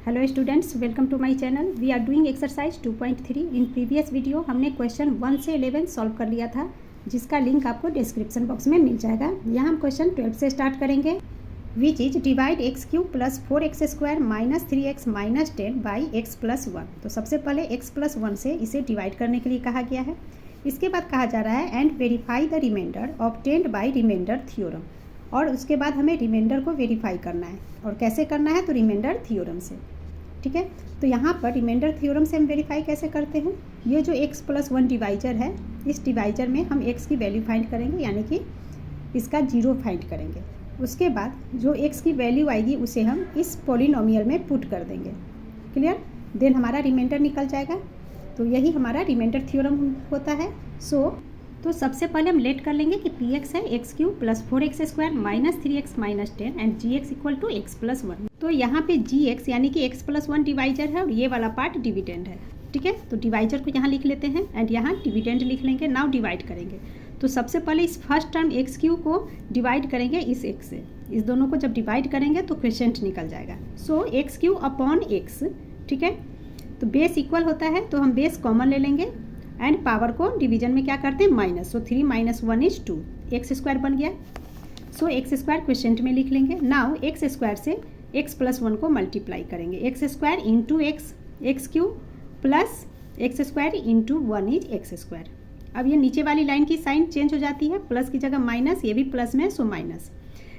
Hello students, welcome to my channel. We are doing exercise 2.3। In previous video हमने question 1 से 11 solve कर लिया था, जिसका लिंक आपको डिस्क्रिप्शन बॉक्स में मिल जाएगा। यहाँ हम क्वेश्चन 12 से स्टार्ट करेंगे। Which is divide x cube plus 4x square minus 3x minus 10 by x plus 1। तो सबसे पहले x प्लस 1 से इसे डिवाइड करने के लिए कहा गया है। इसके बाद कहा जा रहा है and verify the remainder obtained by remainder theorem. और उसके बाद हमें रिमाइंडर को वेरीफाई करना है। और कैसे करना है? तो रिमाइंडर थ्योरम से। ठीक है, तो यहाँ पर रिमाइंडर थ्योरम से हम वेरीफाई कैसे करते हैं? ये जो x प्लस 1 डिवाइजर है, इस डिवाइजर में हम x की वैल्यू फाइंड करेंगे, यानी कि इसका 0 फाइंड करेंगे। उसके बाद जो x की वैल्यू आएगी उसे हम इस पॉलिनोमियल में पुट कर देंगे। क्लियर? देन हमारा रिमाइंडर निकल जाएगा। तो यही हमारा रिमाइंडर थ्योरम होता है। तो सबसे पहले हम लेट कर लेंगे कि पी एक्स है X cube plus 4x square minus 3x minus 10 and G X equal to X plus 1। तो यहाँ पे जी एक्स यानी कि x प्लस 1 डिवाइजर है और ये वाला पार्ट डिविडेंड है। ठीक है, तो डिवाइजर को यहाँ लिख लेते हैं एंड यहाँ डिविडेंड लिख लेंगे। नाउ डिवाइड करेंगे। तो सबसे पहले इस फर्स्ट टर्म एक्स क्यूब को डिवाइड करेंगे इस x से। इस दोनों को जब डिवाइड करेंगे तो क्वोशिएंट निकल जाएगा। सो एक्स क्यूब अपॉन एक्स। ठीक है, तो बेस इक्वल होता है तो हम बेस कॉमन ले लेंगे एंड पावर को डिवीजन में क्या करते हैं? Minus. So 3 minus 1 is 2। X square बन गया। सो एक्स स्क्वायर क्वोशिएंट में लिख लेंगे। नाउ एक्स स्क्वायर से एक्स प्लस 1 को मल्टीप्लाई करेंगे। X square into x cube plus x square into 1 is x square. अब ये नीचे वाली लाइन की साइन चेंज हो जाती है, प्लस की जगह माइनस, ये भी प्लस में, so minus.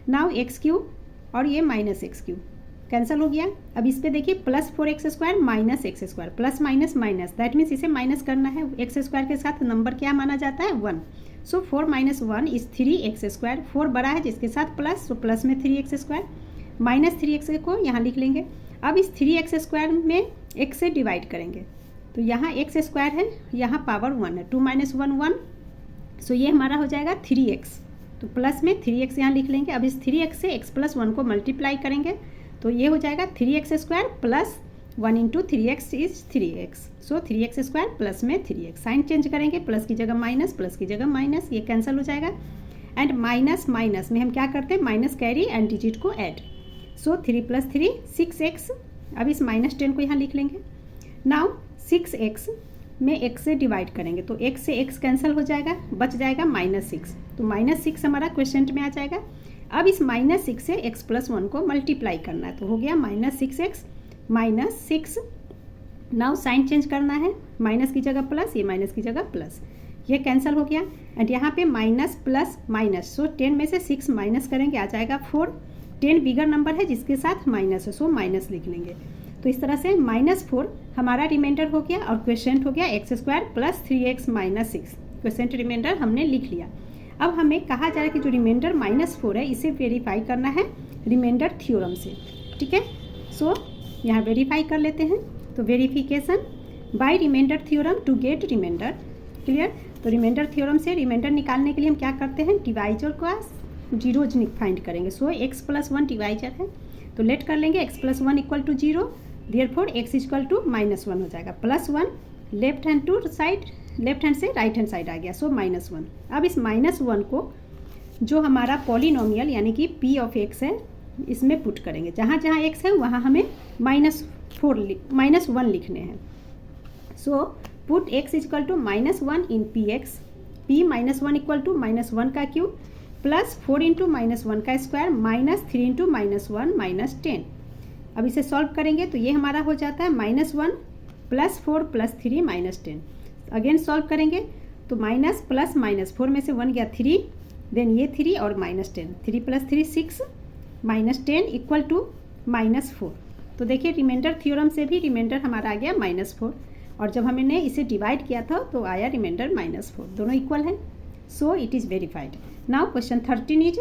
Now x cube और ये माइनस एक्स क्यूब कैंसिल हो गया। अब इस पे देखिए plus 4x square minus x square, plus minus minus, that means इसे माइनस करना है। एक्स स्क्वायर के साथ नंबर क्या माना जाता है? 1। सो 4 माइनस 1 इज 3x स्क्वायर। 4 बड़ा है जिसके साथ प्लस, सो प्लस में 3x स्क्वायर माइनस 3x को यहाँ लिख लेंगे। अब इस 3x स्क्वायर में x से डिवाइड करेंगे तो यहाँ x स्क्वायर है, यहाँ पावर 1 है। 2 माइनस 1 1, सो ये हमारा हो जाएगा 3x। तो प्लस में 3x यहाँ लिख लेंगे। अब इस 3x से x प्लस 1 को मल्टीप्लाई करेंगे तो ये हो जाएगा 3x square plus 1 into 3x is 3x। So 3x square plus में 3x। साइन चेंज करेंगे, प्लस की जगह माइनस, प्लस की जगह माइनस, ये कैंसिल हो जाएगा। एंड माइनस माइनस में हम क्या करते हैं? माइनस कैरी एंड डिजिट को ऐड। सो 3 प्लस 3 6x। अब इस माइनस 10 को यहाँ लिख लेंगे। नाउ 6x में x से डिवाइड करेंगे तो x से x कैंसिल हो जाएगा, बच जाएगा माइनस 6। तो माइनस 6 हमारा क्वोशिएंट में आ जाएगा। अब इस माइनस 6 से x प्लस 1 को मल्टीप्लाई करना है तो हो गया minus 6x minus 6। Now sine change करना है, माइनस की जगह प्लस, ये माइनस की जगह प्लस, ये कैंसिल हो गया। एंड यहाँ पे माइनस प्लस माइनस, सो 10 में से 6 माइनस करेंगे, आ जाएगा 4। 10 बिगर नंबर है जिसके साथ माइनस है, सो माइनस लिख लेंगे। तो इस तरह से -4 हमारा रिमाइंडर हो गया और क्वोशिएंट हो गया X square plus 3x minus 6। Quotient remainder हमने लिख लिया। अब हमें कहा जा रहा है कि जो रिमाइंडर -4 है इसे वेरीफाई करना है रिमाइंडर थ्योरम से। ठीक है, सो यहाँ वेरीफाई कर लेते हैं। तो verification by remainder theorem to get remainder. Clear? तो रिमाइंडर थ्योरम से रिमाइंडर निकालने के लिए हम क्या करते हैं? डिवाइजर का जीरोज फाइंड करेंगे। सो x प्लस 1 डिवाइजर है तो लेट कर लेंगे x plus 1 equal to 0, therefore x equal to -1 हो जाएगा। Plus 1 left hand to side, left hand से राइट हैंड साइड आ गया, सो -1। अब इस -1 को जो हमारा पॉलिनोमियल यानी कि p ऑफ x है इसमें पुट करेंगे। जहाँ जहाँ x है वहाँ हमें -1 लिखने हैं। So put x equal to -1 in px। p -1 equal to -1 का क्यूब प्लस 4 इंटू -1 का स्क्वायर माइनस 3 इंटू -1 माइनस 10। अब इसे सॉल्व करेंगे तो ये हमारा हो जाता है -1 plus 4 plus 3 minus 10। Again solve करेंगे तो माइनस प्लस माइनस, 4 में से 1 गया 3, देन ये 3 और -10, 3 प्लस 3 6 माइनस 10 इक्वल टू -4। तो देखिए रिमाइंडर थ्योरम से भी रिमाइंडर हमारा आ गया -4 और जब हमने इसे डिवाइड किया था तो आया रिमाइंडर -4, दोनों इक्वल है। So it is verified. Now question 13 is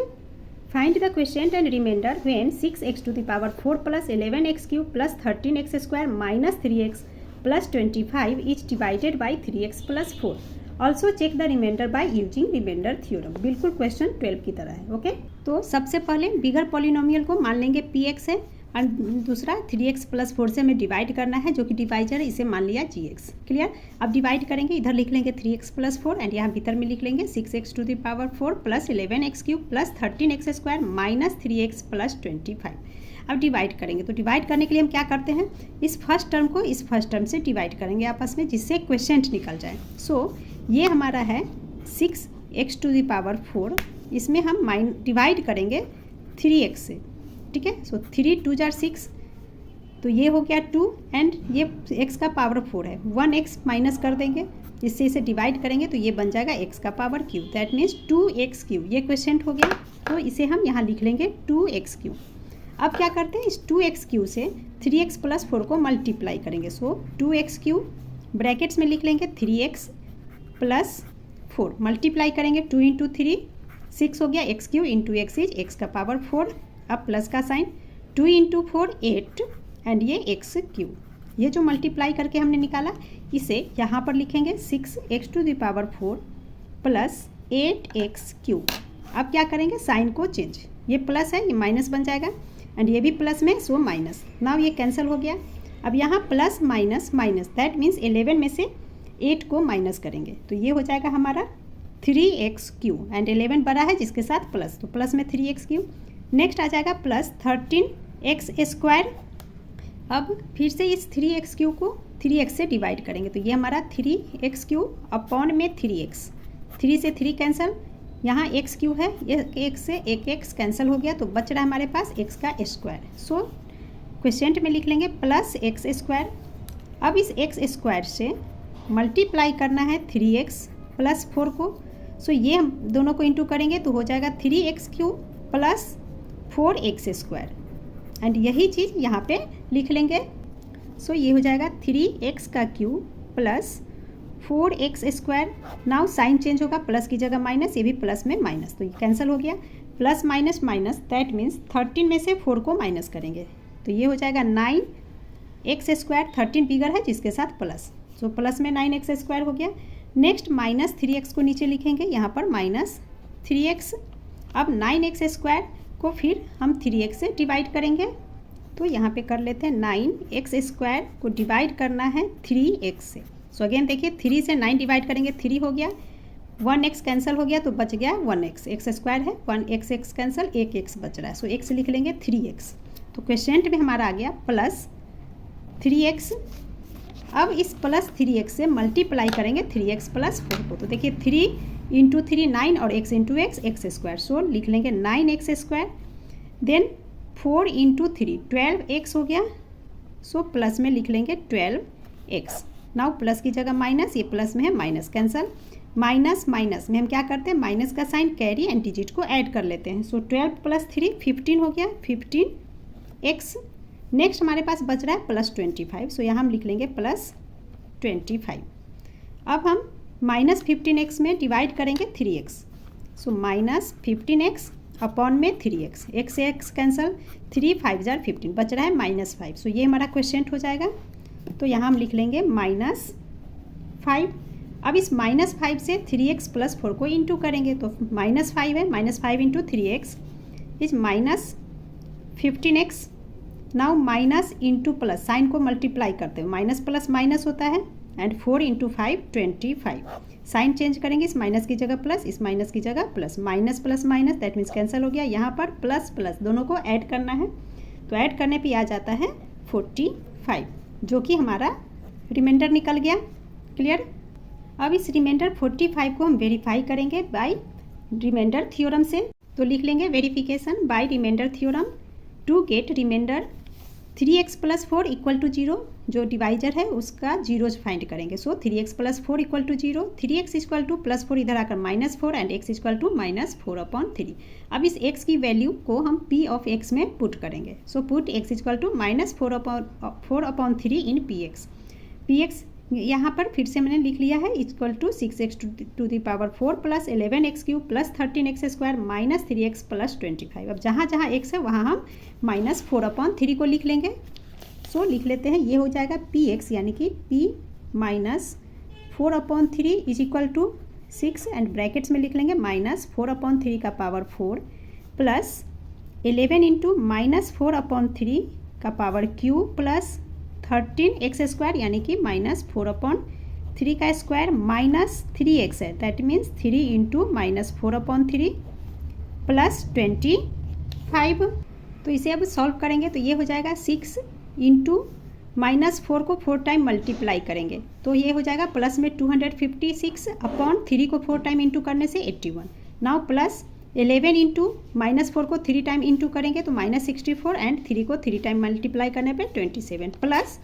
find the quotient and remainder when 6x to the power 4 plus 11x cube plus 13x square minus 3x plus 25 is divided by 3x plus 4। Also check the remainder by using remainder theorem. बिल्कुल question 12 की तरह है। Okay, तो सबसे पहले बिगर polynomial को मान लेंगे px है और दूसरा 3x प्लस 4 से हमें डिवाइड करना है जो कि डिवाइजर है, इसे मान लिया gx। क्लियर? अब डिवाइड करेंगे, इधर लिख लेंगे 3x प्लस 4 एंड यहाँ भीतर में लिख लेंगे 6x to the power 4 plus 11x cube plus 13x square minus 3x plus 25। अब डिवाइड करेंगे, तो डिवाइड करने के लिए हम क्या करते हैं, इस फर्स्ट टर्म को इस फर्स्ट टर्म से डिवाइड करेंगे आपस में, जिससे क्वोशिएंट निकल जाए। सो ये हमारा है 6x⁴, इसमें हम डिवाइड करेंगे 3x से, ठीक है। सो 3 2 जार 6, तो ये हो गया 2 एंड ये x का पावर 4 है, 1x माइनस कर देंगे, इससे इसे डिवाइड करेंगे तो ये बन जाएगा x का power Q, that means 2x3। ये क्वोशिएंट हो गया, तो इसे हम यहाँ लिख लेंगे 2x3। अब क्या करते हैं, इस 2x3 से 3x + 4 को मल्टीप्लाई करेंगे। सो 2x3 ब्रैकेट्स में लिख लेंगे 3x + 4, मल्टीप्लाई करेंगे 2 × 3 6 हो गया, x3 × x इज x का पावर 4। अब प्लस का साइन, 2 × 4 8 एंड ये x3। ये जो मल्टीप्लाई करके हमने निकाला इसे यहाँ पर लिखेंगे 6x⁴ + 8x3। अब क्या करेंगे, साइन को चेंज, ये प्लस है ये माइनस बन जाएगा एंड ये भी प्लस में, सो माइनस। नाउ ये कैंसिल हो गया। अब यहाँ plus minus minus, that means 11 में से 8 को माइनस करेंगे, तो ये हो जाएगा हमारा 3x3 एंड 11 बड़ा है जिसके साथ प्लस, तो प्लस में 3x3। नेक्स्ट आ जाएगा प्लस 13x²। अब फिर से इस 3x3 को 3x से डिवाइड करेंगे, तो ये हमारा 3x3 अपॉन में 3x, 3 से 3 कैंसिल, यहाँ x3 है, ये x से एक x कैंसिल हो गया, तो बच रहा है हमारे पास x का स्क्वायर। सो क्वोशिएंट में लिख लेंगे प्लस x²। अब इस x² से मल्टीप्लाई करना है 3x + 4 को, सो ये हम दोनों को इंटू करेंगे तो हो जाएगा 3x3 + 4x² एंड यही चीज़ यहाँ पे लिख लेंगे। सो ये हो जाएगा 3x³ + 4x²। Now sine change होगा, प्लस की जगह माइनस, ये भी प्लस में माइनस, तो ये कैंसिल हो गया। Plus minus minus, that means 13 में से 4 को माइनस करेंगे, तो ये हो जाएगा 9x²। 13 बिगर है जिसके साथ प्लस, सो प्लस में 9x² हो गया। नेक्स्ट माइनस 3x को नीचे लिखेंगे, यहाँ पर माइनस 3x। अब 9x² को फिर हम 3x से डिवाइड करेंगे, तो यहाँ पे कर लेते हैं 9x² को डिवाइड करना है 3x से। सो अगेन देखिए 3 से 9 डिवाइड करेंगे, 3 हो गया, 1x कैंसिल हो गया तो बच गया 1x, x² है, 1x कैंसिल, 1x बच रहा है, सो x लिख लेंगे 3x। तो क्वोशिएंट में हमारा आ गया प्लस 3x। अब इस प्लस 3x से मल्टीप्लाई करेंगे 3x + 4 को, तो देखिए 3 × 3 9 और x × x x², सो लिख लेंगे 9x²। देन 4 × 3 12x हो गया, सो प्लस में लिख लेंगे 12x। नाउ प्लस की जगह माइनस, ये प्लस में है, माइनस कैंसल, माइनस माइनस में हम क्या करते हैं, माइनस का साइन कैरी एंड डिजिट को ऐड कर लेते हैं। सो 12 + 3 15 हो गया, 15x। नेक्स्ट हमारे पास बच रहा है प्लस 25, सो यहाँ हम लिख लेंगे प्लस 25। अब हम माइनस 15x में डिवाइड करेंगे 3x, so minus 15x upon में 3x, x से x कैंसल, 3 5 जार 15, बच रहा है -5। सो ये हमारा क्वोशिएंट हो जाएगा, तो यहाँ हम लिख लेंगे -5। अब इस -5 से 3x + 4 को इंटू करेंगे, तो -5 है, -5 × 3x is -15x। Now minus into plus, sign को मल्टीप्लाई करते हो, माइनस प्लस माइनस होता है एंड 4 × 5 25। साइन चेंज करेंगे, इस माइनस की जगह प्लस, इस माइनस की जगह plus, minus plus minus, that means cancel हो गया। यहाँ पर प्लस प्लस दोनों को ऐड करना है, तो ऐड करने पे आ जाता है 45, जो कि हमारा रिमाइंडर निकल गया। क्लियर। अब इस रिमाइंडर 45 को हम वेरीफाई करेंगे बाय रिमाइंडर थ्योरम से, तो लिख लेंगे verification by remainder theorem to get remainder 3x + 4 = 0, जो डिवाइजर है उसका जीरोज फाइंड करेंगे। सो 3x + 4 = 0, 3x = +4 इधर आकर -4 एंड x = -4/3। अब इस x की वैल्यू को हम p ऑफ x में पुट करेंगे। सो पुट x = -4/3 इन px। px यहाँ पर फिर से मैंने लिख लिया है = 6x⁴ + 11x³ + 13x² - 3x + 25। अब जहाँ जहाँ x है वहाँ हम -4/3 को लिख लेंगे। सो लिख लेते हैं, ये हो जाएगा px यानी कि p - 4/3 = 6 एंड ब्रैकेट्स में लिख लेंगे -4/3 का पावर 4 प्लस 11 × -4/3 का पावर क्यू प्लस 13x² यानी कि -4/3 का स्क्वायर माइनस 3x है, दैट मीन्स 3 × -4/3 + 25। तो इसे अब सॉल्व करेंगे तो ये हो जाएगा 6 इंटू -4 को 4 टाइम मल्टीप्लाई करेंगे तो ये हो जाएगा प्लस में 256 अपॉन 3 को 4 टाइम इंटू करने से 81। नाउ प्लस 11 इंटू -4 को 3 टाइम इंटू करेंगे तो -64 एंड 3 को 3 टाइम मल्टीप्लाई करने पे 27 प्लस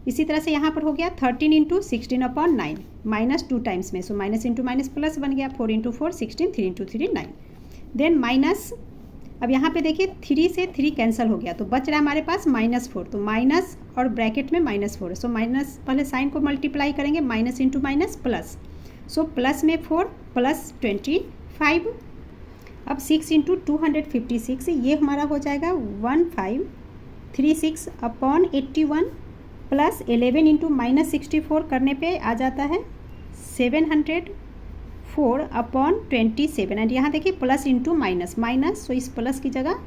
इसी तरह से यहाँ पर हो गया 13 इंटू 16 अपॉन 9 -2 टाइम्स में, so minus into minus plus बन गया 4 इंटू 4 16, 3 इंटू 3 9। देन माइनस, अब यहाँ पे देखिए 3 से 3 कैंसिल हो गया तो बच रहा है हमारे पास -4, तो माइनस और ब्रैकेट में -4, सो माइनस पहले साइन को मल्टीप्लाई करेंगे minus into minus plus, so plus में 4 प्लस 25। अब 6 इंटू 256 ये हमारा हो जाएगा 1536 अपॉन 81 प्लस 11 इंटू -64 करने पे आ जाता है 704 अपॉन 27 एंड यहाँ देखिए प्लस इंटू माइनस, सो इस प्लस की जगह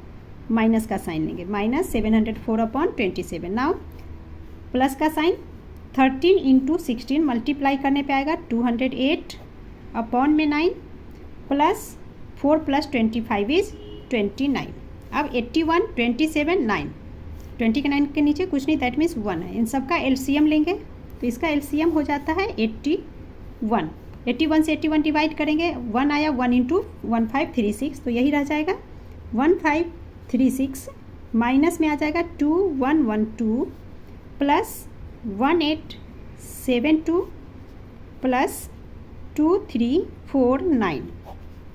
माइनस का साइन लेंगे, -704 अपॉन 27। नाउ प्लस का साइन 13 इंटू 16 मल्टीप्लाई करने पे आएगा 208 अपॉन में 9 प्लस 4 प्लस 25 इज 29। अब 81 27 9, 20 के 9 के नीचे कुछ नहीं, दैट मीन्स 1 है। इन सब का एलसीएम लेंगे तो इसका एलसीएम हो जाता है 81। 81 से 81 डिवाइड करेंगे, 1 आया 1 इंटू 1536 तो यही रह जाएगा 1536 माइनस में आ जाएगा 2112 प्लस 1872 प्लस 2349।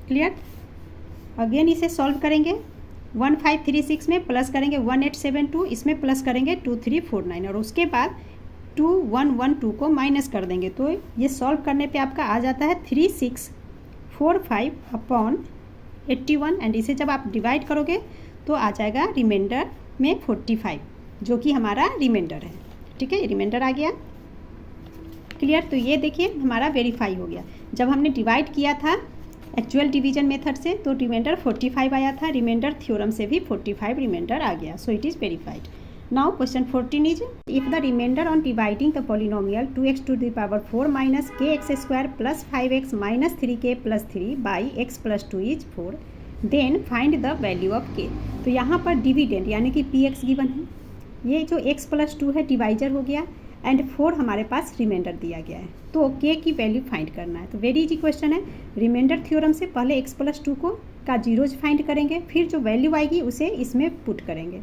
क्लियर? अगेन इसे सॉल्व करेंगे, 1536 में प्लस करेंगे 1872, इसमें प्लस करेंगे 2349 और उसके बाद 2112 को माइनस कर देंगे तो ये सॉल्व करने पे आपका आ जाता है 3645 अपॉन 81 एंड इसे जब आप डिवाइड करोगे तो आ जाएगा रिमाइंडर में 45 जो कि हमारा रिमाइंडर है। ठीक है, रिमाइंडर आ गया। क्लियर? तो ये देखिए हमारा वेरीफाई हो गया। जब हमने डिवाइड किया था एक्चुअल डिवीजन मेथड से तो रिमाइंडर 45 आया था, रिमाइंडर थ्योरम से भी 45 रिमाइंडर आ गया, so it is verified. Now question 14 is if the remainder on dividing the polynomial 2x to the power 4 minus kx square plus 5x minus 3k plus 3 by x plus 2 is 4 then find the value of k। तो यहाँ पर dividend यानी कि px given है, ये जो x plus 2 है divisor हो गया एंड 4 हमारे पास रिमाइंडर दिया गया है तो k की वैल्यू फाइंड करना है। तो वेरी इजी क्वेश्चन है। रिमाइंडर थ्योरम से पहले x प्लस 2 को का जीरोज फाइंड करेंगे, फिर जो वैल्यू आएगी उसे इसमें पुट करेंगे।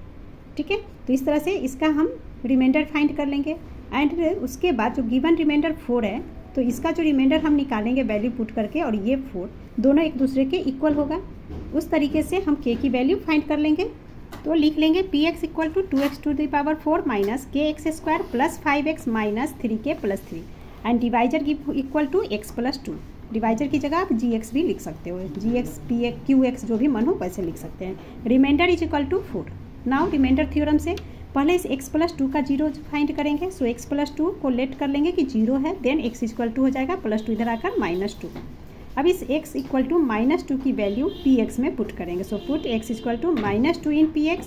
ठीक है, तो इस तरह से इसका हम रिमाइंडर फाइंड कर लेंगे एंड उसके बाद जो गिवन रिमाइंडर 4 है तो इसका जो रिमाइंडर हम निकालेंगे वैल्यू पुट करके और ये 4 दोनों एक दूसरे के इक्वल होगा, उस तरीके से हम k की वैल्यू फाइंड कर लेंगे। तो लिख लेंगे px equal to 2x to the power 4 minus kx square plus 5x minus 3k plus 3 and divisor equal to x plus 2। Divisor की जगह आप gx भी लिख सकते हो, gx px qx जो भी मन हो वैसे लिख सकते हैं। Remainder is equal to 4। Now remainder theorem से पहले इस x प्लस 2 का जीरो फाइंड करेंगे, सो x प्लस 2 को लेट कर लेंगे कि जीरो है, देन x इक्वल टू हो जाएगा प्लस 2 इधर आकर -2। अब इस x इक्वल टू -2 की वैल्यू px में पुट करेंगे, so put x equal to -2 in px,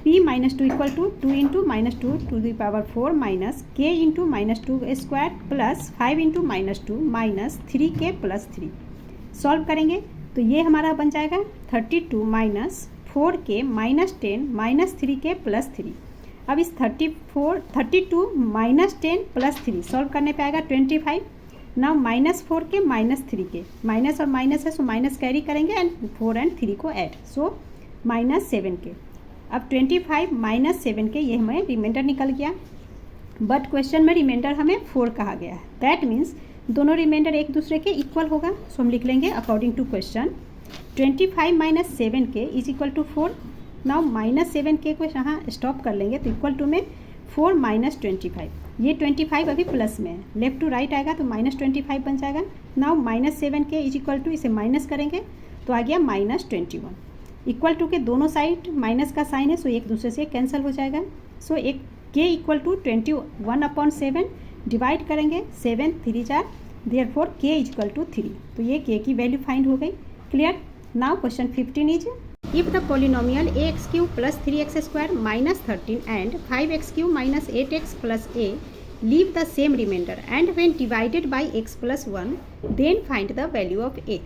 p -2 equal to 2 into -2 to the power 4 minus k into -2 square plus 5 into -2 minus 3k plus 3। Solve करेंगे तो ये हमारा बन जाएगा 32 minus 4k minus 10 minus 3k plus 3। अब इस 32 minus 10 plus 3 solve करने पे आएगा 25। Now -4k minus 3k, minus और माइनस है सो माइनस कैरी करेंगे एंड 4 एंड 3 को ऐड, सो -7k। अब 25 माइनस 7k ये हमें रिमाइंडर निकल गया, बट क्वेश्चन में रिमाइंडर हमें 4 कहा गया है, दैट मीन्स दोनों रिमाइंडर एक दूसरे के इक्वल होगा, सो हम लिख लेंगे according to question 25 minus 7k is equal to 4। Now -7k को यहाँ स्टॉप कर लेंगे तो इक्वल टू में 4 माइनस 25, ये 25 अभी प्लस में है, लेफ्ट टू राइट आएगा तो -25 बन जाएगा। Now -7k is equal to इसे माइनस करेंगे तो आ गया -21। इक्वल टू के दोनों साइड माइनस का साइन है सो एक दूसरे से कैंसिल हो जाएगा, सो एक k इक्वल टू 21/7 डिवाइड करेंगे 7 3 4, therefore k is equal to 3, तो ये k की वैल्यू फाइंड हो गई। Clear? Now question 15 is if the polynomial ax³ plus 3x square minus 13 and 5x³ minus 8x plus a leave the same remainder and when divided by x plus 1 then find the value of a।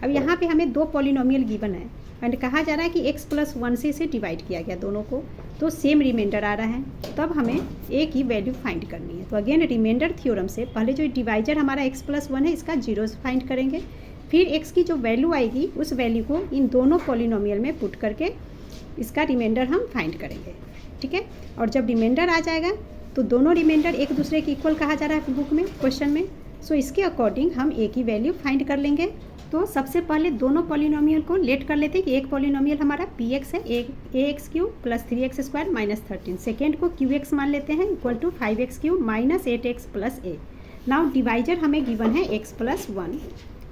अब यहाँ पे हमें दो polynomial given है and कहा जा रहा है कि x प्लस 1 से इसे डिवाइड किया गया दोनों को, तो सेम रिमाइंडर आ रहा है, तब हमें a की वैल्यू फाइंड करनी है। तो अगेन रिमाइंडर थ्योरम से पहले जो डिवाइजर हमारा x प्लस 1 है इसका जीरोस फाइंड करेंगे, फिर x की जो वैल्यू आएगी उस वैल्यू को इन दोनों पॉलिनोमियल में पुट करके इसका रिमाइंडर हम फाइंड करेंगे, ठीक है। और जब रिमाइंडर आ जाएगा तो दोनों रिमाइंडर एक दूसरे के इक्वल कहा जा रहा है बुक में, क्वेश्चन में, सो इसके अकॉर्डिंग हम a की वैल्यू फाइंड कर लेंगे। तो सबसे पहले दोनों पॉलिनोमियल को लेट कर लेते हैं कि एक पॉलिनोमियल हमारा px है, ax cube plus 3x square minus 13, second को qx मान लेते हैं equal to 5x cube minus 8x plus a। Now divisor हमें गिवन है x plus 1,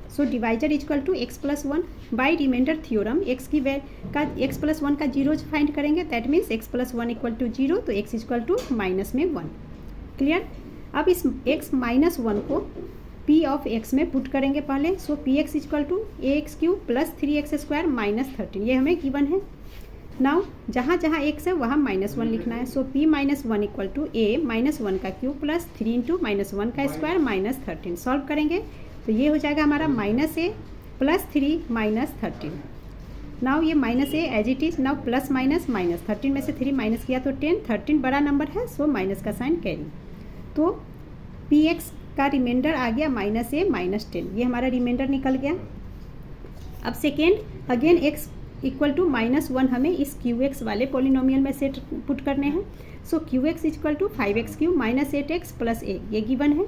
so divisor equal to x plus 1 by remainder theorem x plus 1 का zeros find करेंगे, that means x plus 1 equal to 0, तो x equal to minus में 1, clear. अब इस x minus 1 को p of x में put करेंगे पहले, so px equal to ax cube plus 3x square minus 13, ये हमें गिवन है। नाउ जहाँ जहाँ x है वहाँ माइनस 1 लिखना है, so p minus 1 equal to a minus 1 का क्यूब प्लस 3 इंटू माइनस 1 का स्क्वायर माइनस 13, सॉल्व करेंगे तो ये हो जाएगा हमारा minus a plus 3 minus 13। Now ये minus a as it is, now plus minus minus 13 में से 3 माइनस किया तो 10, 13 बड़ा नंबर है, सो माइनस का साइन कैरी, तो px का रिमाइंडर आ गया माइनस a माइनस 10, ये हमारा रिमाइंडर निकल गया। अब second again x equal to minus 1 हमें इस qx वाले पॉलिनोमियल में सेट पुट करने हैं, so qx equal to 5x cube minus 8x plus a, ये गिवन है।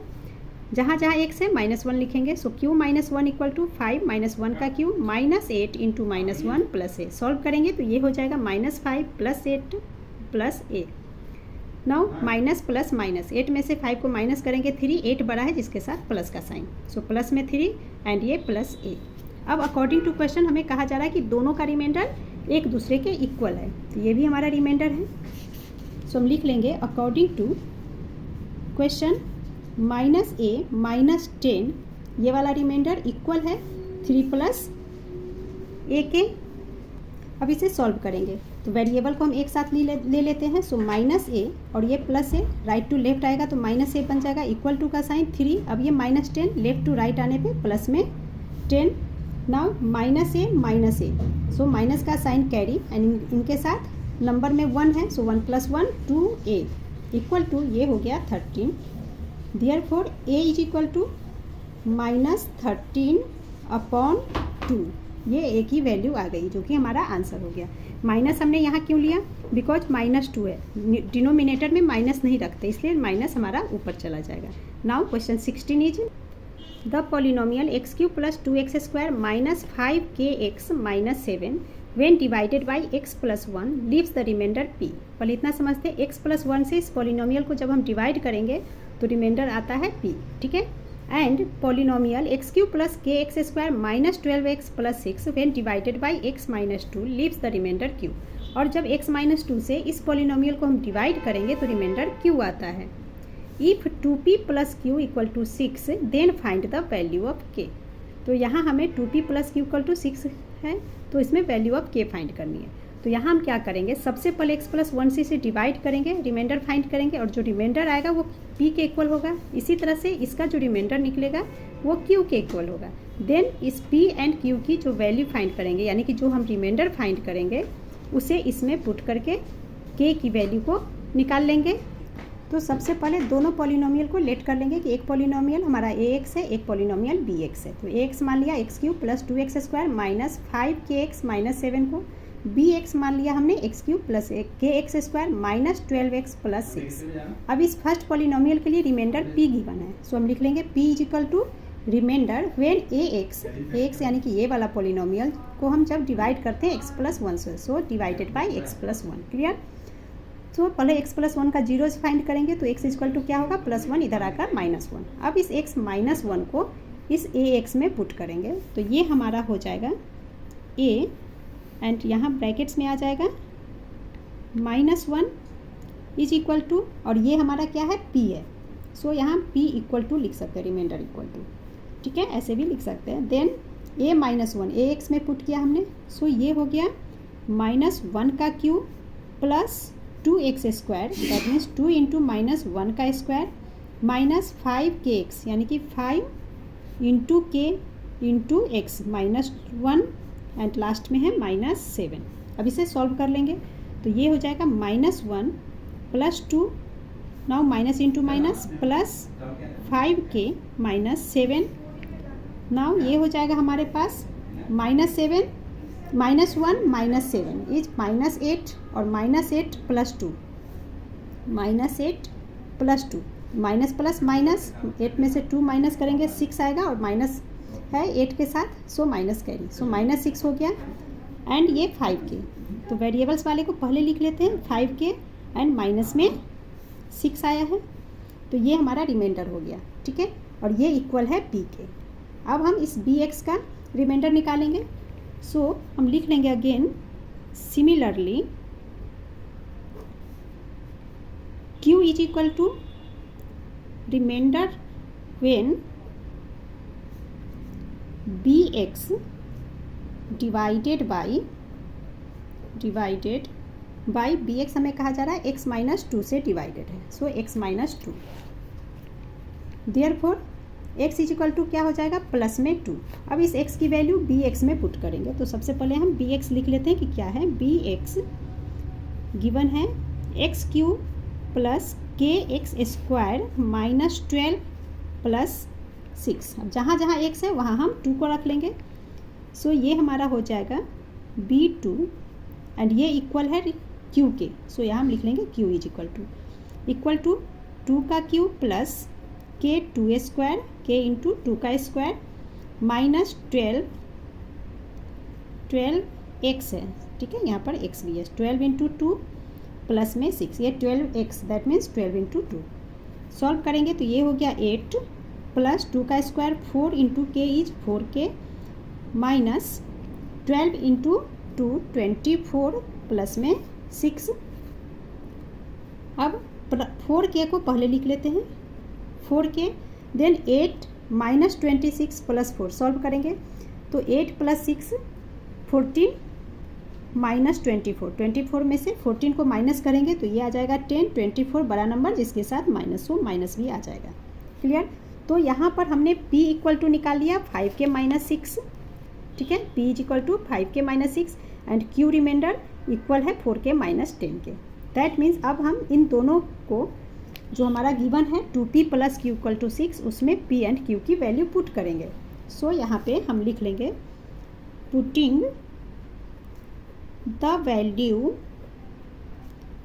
जहाँ जहाँ x है माइनस 1 लिखेंगे, so q minus 1 equal to 5 minus 1 का cube minus 8 into minus 1 plus a, solve करेंगे तो ये हो जाएगा minus 5 plus 8 plus a। Now minus plus minus, 8 में से 5 को माइनस करेंगे 3, 8 बड़ा है जिसके साथ प्लस का साइन, सो प्लस में 3 एंड ये प्लस a। अब अकॉर्डिंग टू क्वेश्चन हमें कहा जा रहा है कि दोनों का रिमाइंडर एक दूसरे के इक्वल है, तो ये भी हमारा रिमाइंडर है, सो हम लिख लेंगे according to question minus a minus 10, ये वाला रिमाइंडर इक्वल है 3 प्लस a के। अब इसे सॉल्व करेंगे तो वेरिएबल को हम एक साथ ले लेते हैं, सो माइनस a और ये plus a, right to left आएगा तो माइनस a बन जाएगा, इक्वल टू का साइन 3, अब ये माइनस 10 लेफ्ट टू राइट आने पे प्लस में 10, now minus a, so minus का साइन कैरी एंड इनके साथ नंबर में 1 है, सो 1 प्लस 1 2a इक्वल टू ये हो गया 13, therefore a is equal to minus 13 upon 2, ये a की वैल्यू आ गई जो कि हमारा आंसर हो गया। माइनस हमने यहाँ क्यों लिया, बिकॉज माइनस 2 है, डिनोमिनेटर में माइनस नहीं रखते इसलिए माइनस हमारा ऊपर चला जाएगा। Now question 16 is the polynomial x cube plus 2x square minus 5kx minus 7 when divided by x plus 1 leaves the remainder p। पहले इतना समझते हैं, x प्लस 1 से इस पॉलिनोमियल को जब हम डिवाइड करेंगे तो रिमाइंडर आता है p, ठीक है। And polynomial x cube plus kx square minus 12x plus 6 when divided by x minus 2 leaves the remainder q। और जब x माइनस 2 से इस पॉलिनोमियल को हम डिवाइड करेंगे तो रिमाइंडर q आता है। If 2p plus q equal to 6 then find the value of k। तो यहाँ हमें 2p plus q equal to 6 है, तो इसमें वैल्यू ऑफ k फाइंड करनी है। तो यहाँ हम क्या करेंगे, सबसे पहले x प्लस 1 से इसे डिवाइड करेंगे, रिमाइंडर फाइंड करेंगे और जो रिमाइंडर आएगा वो p के इक्वल होगा। इसी तरह से इसका जो रिमाइंडर निकलेगा वो q के इक्वल होगा। देन इस p एंड q की जो वैल्यू फाइंड करेंगे, यानी कि जो हम रिमाइंडर फाइंड करेंगे उसे इसमें पुट करके k की वैल्यू को निकाल लेंगे। तो सबसे पहले दोनों पॉलिनोमियल को लेट कर लेंगे कि एक पॉलिनोमियल हमारा ax है, एक पॉलिनोमियल bx है। तो ax मान लिया x cube plus 2x square minus 5kx minus 7 को, bx मान लिया हमने x cube plus kx square minus 12x plus 6। अब इस फर्स्ट पॉलिनोमियल के लिए रिमाइंडर p गिवन है, सो हम लिख लेंगे p is equal to remainder when ax यानी कि ये वाला पॉलिनोमियल को हम जब डिवाइड करते हैं x प्लस 1 से, so divided by x plus 1, clear. तो पहले x प्लस 1 का जीरोज फाइंड करेंगे तो x इक्वल टू क्या होगा, प्लस 1, इधर आकर माइनस 1। अब इस x माइनस 1 को इस ax में पुट करेंगे तो ये हमारा हो जाएगा a एंड यहाँ ब्रैकेट्स में आ जाएगा माइनस 1 इज इक्वल टू, और ये हमारा क्या है p है, सो यहाँ p इक्वल टू लिख सकते हैं, रिमाइंडर इक्वल टू, ठीक है, ऐसे भी लिख सकते हैं। देन a माइनस 1 ax में पुट किया हमने, सो ये हो गया माइनस 1 का cube plus 2x square, that means 2 into minus 1 का स्क्वायर माइनस 5kx यानी कि 5 into k into x minus 1 and last में है -7। अब इसे सॉल्व कर लेंगे तो ये हो जाएगा -1 + 2, now minus into minus plus 5k -7। Now ये हो जाएगा हमारे पास -7 -1 -7 इज -8 और -8 + 2, -8 + 2, माइनस प्लस माइनस 8 में से 2 माइनस करेंगे 6 आएगा और माइनस है 8 के साथ, सो माइनस कैरी, सो -6 हो गया। एंड ये 5k, तो वेरिएबल्स वाले को पहले लिख लेते हैं 5k एंड माइनस में 6 आया है, तो ये हमारा रिमाइंडर हो गया, ठीक है। और ये इक्वल है p के। अब हम इस bx का रिमाइंडर निकालेंगे, सो हम लिख लेंगे again similarly q is equal to remainder when bx divided by bx हमें कहा जा रहा है x -2 से डिवाइडेड है, so x -2। Therefore x is equal to क्या हो जाएगा प्लस में 2। अब इस x की वैल्यू bx में पुट करेंगे, तो सबसे पहले हम bx लिख लेते हैं कि क्या है। bx गिवन है x³ + kx² -12 + 6। अब जहाँ जहाँ x है वहाँ हम 2 को रख लेंगे, सो ये हमारा हो जाएगा b2 एंड ये इक्वल है q के, सो यहाँ हम लिख लेंगे q इज इक्वल टू 2 का Q plus k² k into 2 का स्क्वायर -12x है, ठीक है, यहाँ पर x भी है, 12 इंटू 2 प्लस में 6, ये 12x that means 12 into 2। Solve करेंगे तो ये हो गया 8 प्लस 2 का square 4 into k is 4k -12 into 2 24 plus में 6। अब 4k को पहले लिख लेते हैं 4k, देन 8 -26 + 4 सॉल्व करेंगे तो 8 + 6 14 -24, 24 में से 14 को माइनस करेंगे तो ये आ जाएगा 10, 24 बड़ा नंबर जिसके साथ माइनस हो, माइनस भी आ जाएगा। क्लियर। तो यहाँ पर हमने p इक्वल टू निकाल लिया 5k -6, ठीक है, p is equal to 5k -6 and q remainder equal है 4k -10 के। दैट मीन्स अब हम इन दोनों को जो हमारा गिवन है 2p + q = 6 उसमें p एंड q की वैल्यू पुट करेंगे। सो यहाँ पे हम लिख लेंगे putting the value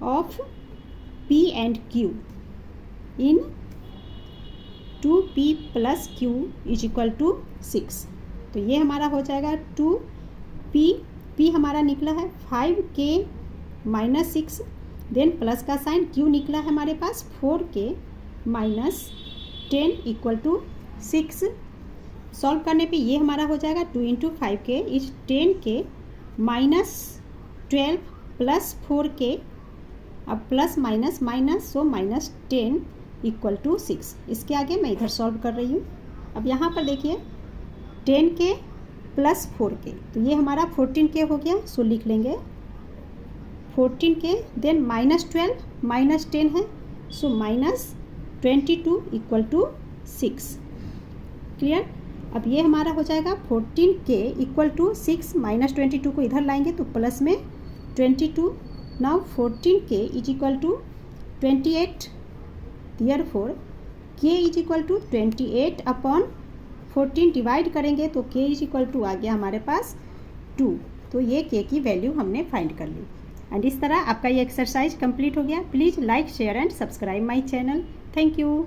of p and q in 2p + q is equal to 6। तो ये हमारा हो जाएगा 2p हमारा निकला है 5k -6, देन प्लस का साइन q निकला है हमारे पास 4k -10 इक्वल टू 6। सॉल्व करने पे ये हमारा हो जाएगा 2 into 5k is 10k -12 plus 4k, अब plus minus minus so -10 equal to 6। इसके आगे मैं इधर सॉल्व कर रही हूँ। अब यहाँ पर देखिए 10k + 4k, तो ये हमारा 14k हो गया, सो लिख लेंगे 14k, देन -12 -10 है, सो -22 इक्वल टू 6। क्लियर। अब ये हमारा हो जाएगा 14k इक्वल टू 6 -22 को इधर लाएंगे तो प्लस में 22। Now 14k is equal to 28, therefore k is equal to 28/14 divide करेंगे तो k इज इक्वल टू आ गया हमारे पास 2। तो ये k की वैल्यू हमने फाइंड कर ली। एंड इस तरह आपका ये एक्सरसाइज कंप्लीट हो गया। Please like share and subscribe my channel. Thank you.